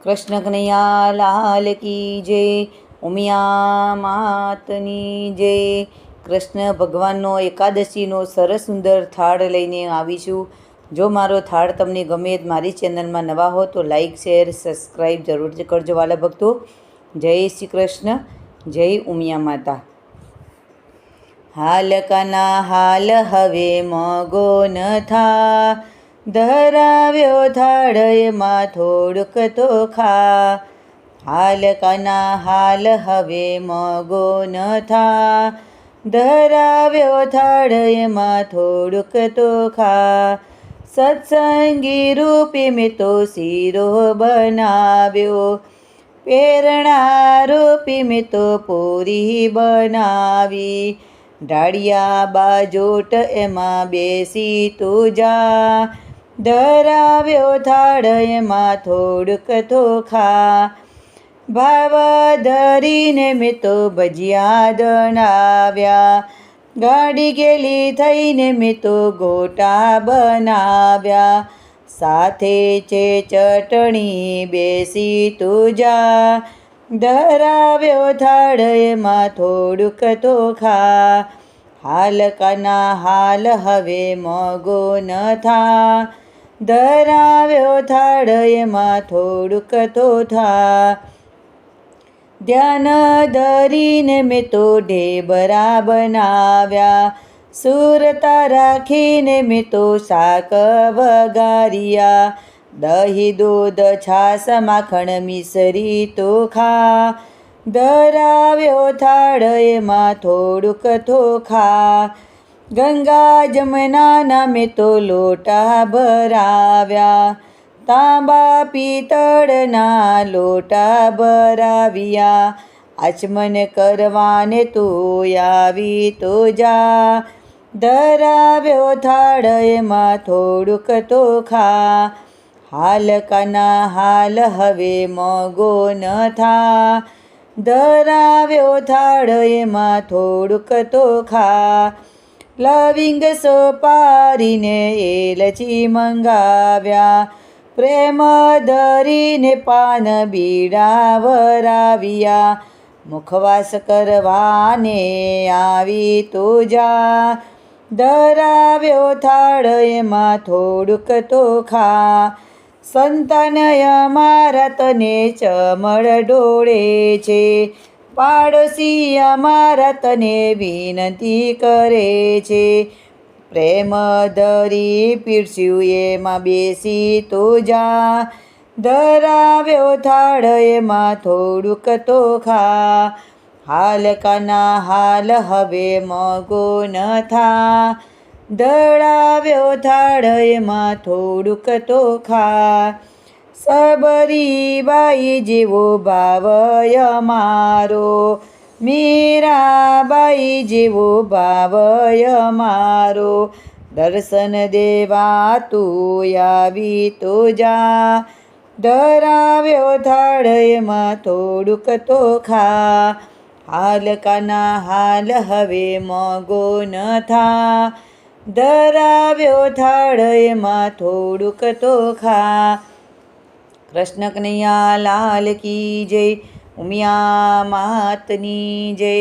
કૃષ્ણ કનૈયા લાલ કી જય, ઉમિયા માતની જય। કૃષ્ણ ભગવાનનો એકાદશીનો સરસ સુંદર થાળ લઈને આવીશું। જો મારો થાળ તમને ગમે, મારી ચેનલમાં નવા હો તો લાઈક શેર સબસ્ક્રાઈબ જરૂરથી કરજો વાલા ભક્તો। જય શ્રી કૃષ્ણ, જય ઉમિયા માતા। હાલ કાના હાલ હવે મોગો ન થા, ધરાવ્યો થાળ એમાં થોડુંક તો ખા। હાલ કાના હાલ હવે મોગો ન થા, ધરાવ્યો થાળ એમાં થોડુંક તો ખા। સત્સંગી રૂપી મેં તો શીરો બનાવ્યો, પ્રેરણા રૂપી મેં તો પૂરી બનાવી। ઢાળિયા બાજોટ એમાં બેસી તું જા, ધરાવ્યો થાળ એમાં થોડુંક તો ખા। ભાવ ધરીને મેં તો ભજીયા દણાવ્યા, ગાડી ગેલી થઈને મેં તો ગોટા બનાવ્યા। સાથે છે ચટણી બેસી તું જા, ધરાવ્યો થાળ એમાં થોડુંક તો ખા। હાલ કાના હાલ હવે મોગો ન થા, ધરાવ્યો થાળ એમાં થોડુંક તો થા। ધ્યાન ધરીને મેં તો ઢેબરા બનાવ્યા, સુરતા રાખીને મેં તો શાક વઘાર્યા। દહીં દૂધ છાશ માખણ મિસરી તો ખા, ધરાવ્યો થાળ એમાં થોડુંક તો ખા। ગંગા જમનાના મેં તો લોટા ભરાવ્યા, તાંબા પિત્તળના લોટા ભરાવ્યા। આચમન કરવાને તું આવી તો જા, ધરાવ્યો થાળ એમાં થોડુંક તો ખા। હાલ કાના હાલ હવે મોગો ન થા, ધરાવ્યો થાળ એમાં થોડુંક તો ખા। લવિંગ સોપારીને એલચી મંગાવ્યા, પ્રેમ ધરીને પાન બીડા વરાવ્યા। મુખવાસ કરવાને આવી તું જા, ધરાવ્યો થાળ એમાં થોડુંક તો ખા। સંતાન અમારા તને ચમળ ઢોળે છે, પાડોશી અમારા તને વિનંતી કરે છે। પ્રેમ ધરી પીરસ્યું એમાં બેસી તું જા, ધરાવ્યો થાળ એમાં થોડુંક તો ખા। હાલ કાના હાલ હવે મોગો ન થા, ધરાવ્યો થાળ એમાં થોડુંક તો ખા। સબરી બાઈ જેવો ભાવ અમારો, મીરાબાઈ જેવો ભાવ અમારો। દર્શન દેવા તું આવી તો જા, ધરાવ્યો થાળ એમાં થોડુંક તો ખા। હાલ કાના હાલ હવે મોગો ન થા, ધરાવ્યો થાળ એમાં થોડુંક તો ખા। કૃષ્ણ કનૈયા લાલ કી જય, ઉમિયા માતની જય।